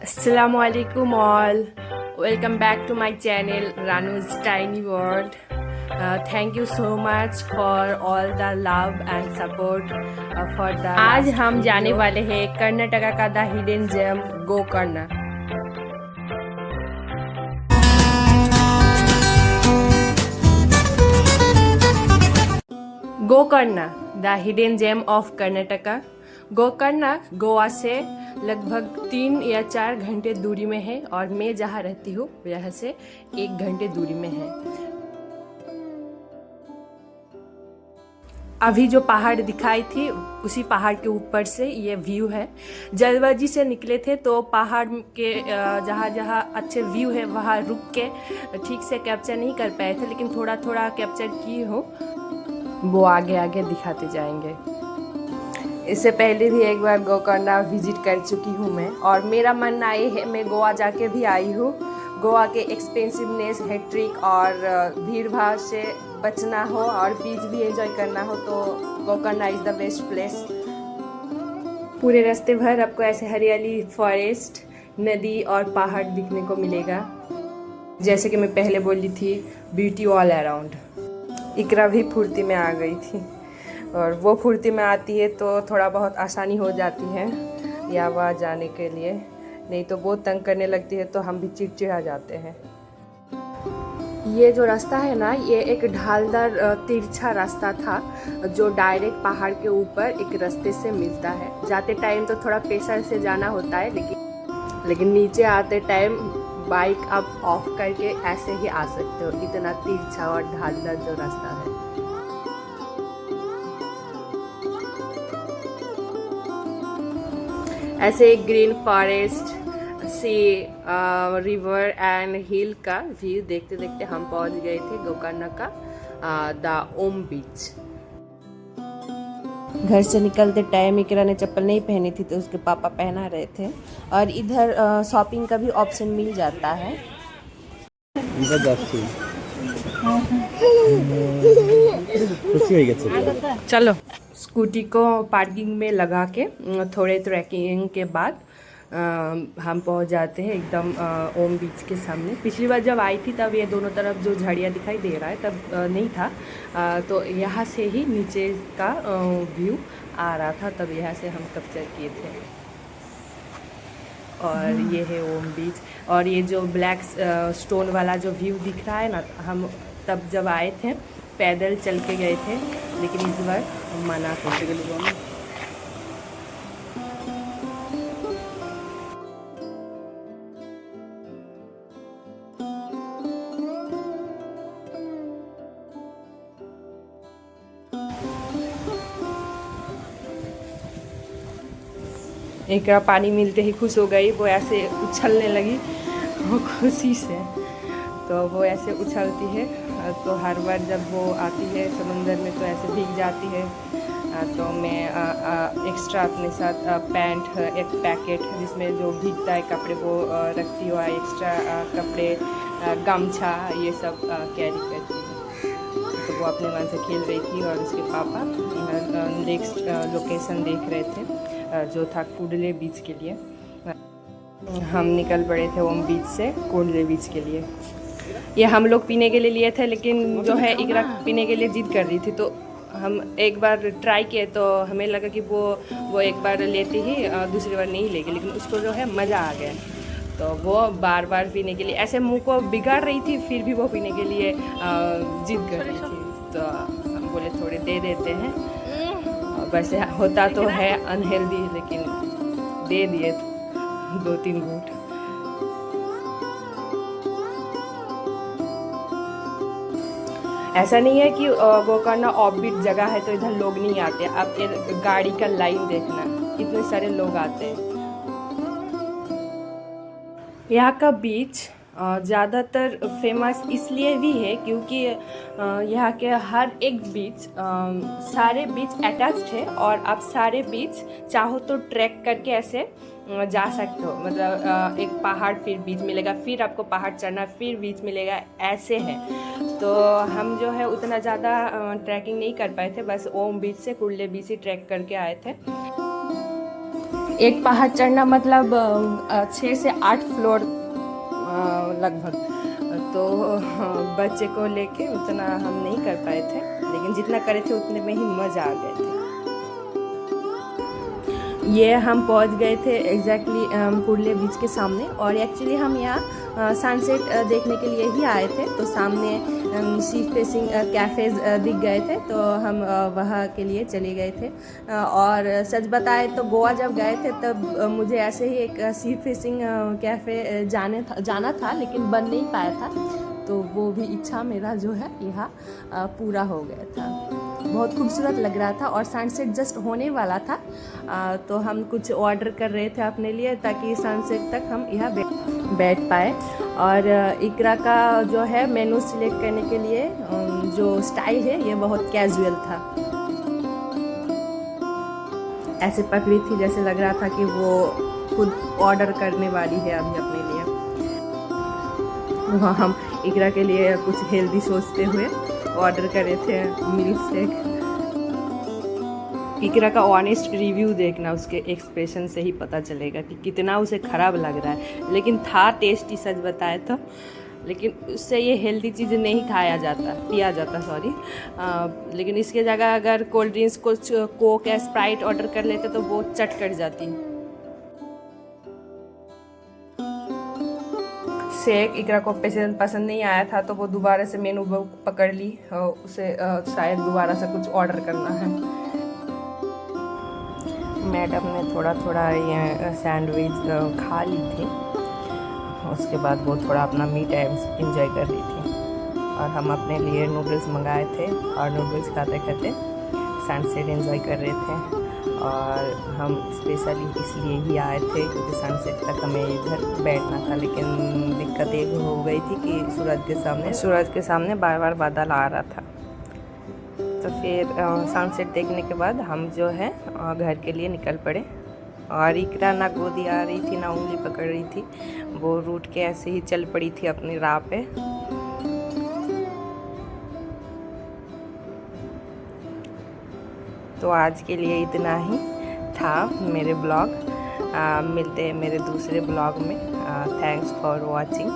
Assalamualaikum all. Welcome back to my channel Ranu's Tiny World. Thank you so much for all the love and support for the आज last हम जाने video. वाले हैं कर्नाटका का the hidden gem Gokarna. Gokarna the hidden gem of Karnataka. Gokarna Goa से लगभग 3 या 4 घंटे दूरी में है और मैं जहाँ रहती हूँ वह से 1 घंटे दूरी में है। अभी जो पहाड़ दिखाई थी उसी पहाड़ के ऊपर से ये व्यू है। जल्दबाजी से निकले थे तो पहाड़ के जहाँ जहाँ अच्छे व्यू है वहाँ रुक के ठीक से कैप्चर नहीं कर पाए थे, लेकिन थोड़ा थोड़ा कैप्चर किए हो, वो आगे आगे दिखाते जाएंगे। इससे पहले भी एक बार गोकर्ण विजिट कर चुकी हूँ मैं और मेरा मन आए है मैं गोवा जाके भी आई हूँ। गोवा के एक्सपेंसिवनेस, हैट्रिक और भीड़ भाड़ से बचना हो और बीच भी एंजॉय करना हो तो Gokarna is the best place. पूरे रास्ते भर आपको ऐसे हरियाली, फॉरेस्ट, नदी और पहाड़ दिखने को मिलेगा। जैसे कि मैं पहले बोली थी, ब्यूटी ऑल अराउंड। इकरा भी फुर्ती में आ गई थी और वो फुर्ती में आती है तो थोड़ा बहुत आसानी हो जाती है या वहाँ जाने के लिए, नहीं तो बहुत तंग करने लगती है तो हम भी चिड़चिड़ा जाते हैं। ये जो रास्ता है ना, ये एक ढालदार तिरछा रास्ता था जो डायरेक्ट पहाड़ के ऊपर एक रास्ते से मिलता है। जाते टाइम तो थोड़ा प्रेशर से जाना होता है, लेकिन नीचे आते टाइम बाइक आप ऑफ करके ऐसे ही आ सकते हो। इतना तिरछा और ढालदार जो रास्ता है। ऐसे एक green forest, sea, river and hill का व्यू देखते देखते हम पहुंच गए थे गोकर्ण का द ओम बीच। घर से निकलते टाइम इकरा ने चप्पल नहीं पहनी थी तो उसके पापा पहना रहे थे और इधर शॉपिंग का भी ऑप्शन मिल जाता है। चलो स्कूटी को पार्किंग में लगा के थोड़े ट्रैकिंग के बाद हम पहुंच जाते हैं एकदम ओम बीच के सामने। पिछली बार जब आई थी तब ये दोनों तरफ जो झाड़ियाँ दिखाई दे रहा है तब नहीं था, तो यहाँ से ही नीचे का व्यू आ रहा था, तब यहाँ से हम कैप्चर किए थे। और ये है ओम बीच और ये जो ब्लैक स्टोन वाला जो व्यू दिख रहा है ना, हम तब जब आए थे पैदल चल के गए थे, लेकिन इस बार मना करते गए। एक पानी मिलते ही खुश हो गई, वो ऐसे उछलने लगी वो खुशी से। तो वो ऐसे उछलती है तो हर बार जब वो आती है समंदर में तो ऐसे भीग जाती है। तो मैं एक्स्ट्रा अपने साथ पैंट, एक पैकेट जिसमें जो भीगता है कपड़े वो रखती हूँ, एक्स्ट्रा कपड़े, गमछा, ये सब कैरी करती हूँ। तो वो अपने मन से खेल रही थी और उसके पापा नेक्स्ट लोकेशन देख रहे थे जो था कुडले बीच के लिए। हम निकल पड़े थे ओम बीच से कुडले बीच के लिए। ये हम लोग पीने के लिए लिए थे, लेकिन जो है इकरा पीने के लिए जिद कर रही थी तो हम एक बार ट्राई किए तो हमें लगा कि वो एक बार लेती ही दूसरी बार नहीं लेगी, लेकिन उसको जो है मज़ा आ गया तो वो बार बार पीने के लिए ऐसे मुंह को बिगाड़ रही थी, फिर भी वो पीने के लिए जिद कर रही थी। तो हम बोले थोड़े दे देते हैं, वैसे होता तो है अनहेल्दी, लेकिन दे दिए 2-3 घूंट। ऐसा नहीं है कि गोकर्ण ऑफबीट जगह है तो इधर लोग नहीं आते। आप ये गाड़ी का लाइन देखना, कितने सारे लोग आते हैं। यहाँ का बीच ज़्यादातर फेमस इसलिए भी है क्योंकि यहाँ के हर एक बीच, सारे बीच अटैच्ड है और आप सारे बीच चाहो तो ट्रैक करके ऐसे जा सकते हो। मतलब एक पहाड़ फिर बीच मिलेगा, फिर आपको पहाड़ चढ़ना, फिर बीच मिलेगा, ऐसे है। तो हम जो है उतना ज़्यादा ट्रैकिंग नहीं कर पाए थे, बस ओम बीच से कुडले बीच ही ट्रैक करके आए थे। एक पहाड़ चढ़ना मतलब 6 से 8 फ्लोर लगभग। तो बच्चे को लेके उतना हम नहीं कर पाए थे, लेकिन जितना करे थे उतने में ही मज़ा आ गए थे। ये हम पहुंच गए थे एग्जैक्टली पुरले बीच के सामने, और एक्चुअली हम यहाँ सनसेट देखने के लिए ही आए थे। तो सामने सी फेसिंग कैफ़ेज़ दिख गए थे, तो हम वहाँ के लिए चले गए थे। और सच बताए तो गोवा जब गए थे तब मुझे ऐसे ही एक सी फेसिंग कैफ़े जाना था, लेकिन बन नहीं पाया था। तो वो भी इच्छा मेरा जो है यहाँ पूरा हो गया था। बहुत खूबसूरत लग रहा था और सनसेट जस्ट होने वाला था। तो हम कुछ ऑर्डर कर रहे थे अपने लिए ताकि सनसेट तक हम यहाँ बैठ पाए। और इकरा का जो है मेनू सिलेक्ट करने के लिए जो स्टाइल है ये बहुत कैजुअल था। ऐसे पकड़ी थी जैसे लग रहा था कि वो खुद ऑर्डर करने वाली है अभी अपने लिए। वहाँ हम इकरा के लिए कुछ हेल्दी सोचते हुए ऑर्डर करे थे मिल्क शेक। इकरा का ऑनेस्ट रिव्यू देखना, उसके एक्सप्रेशन से ही पता चलेगा कि कितना उसे ख़राब लग रहा है। लेकिन था टेस्टी, सच बताए तो। लेकिन उससे ये हेल्दी चीज़ें नहीं पिया जाता सॉरी। लेकिन इसके जगह अगर कोल्ड ड्रिंक्स कुछ कोक या स्प्राइट ऑर्डर कर लेते तो वो चट कट जाती। शेक इकरा को पसंद नहीं आया था, तो वो दोबारा से मेनू पकड़ ली। उसे शायद दोबारा से कुछ ऑर्डर करना है। मैडम ने थोड़ा ये सैंडविच खा ली थी, उसके बाद वो थोड़ा अपना मी टाइम इंजॉय कर रही थी। और हम अपने लिए नूडल्स मंगाए थे और नूडल्स खाते खाते सनसेट एंजॉय कर रहे थे। और हम स्पेशली इसलिए ही आए थे क्योंकि सनसेट तक हमें इधर बैठना था। लेकिन दिक्कत एक हो गई थी कि सूरज के सामने बार बार बादल आ रहा था। तो फिर सनसेट देखने के बाद हम जो है घर के लिए निकल पड़े। और इकरा ना गोदी आ रही थी ना उंगली पकड़ रही थी, वो रूट के ऐसे ही चल पड़ी थी अपनी राह पे। तो आज के लिए इतना ही था मेरे ब्लॉग। मिलते हैं मेरे दूसरे ब्लॉग में। Thanks for watching.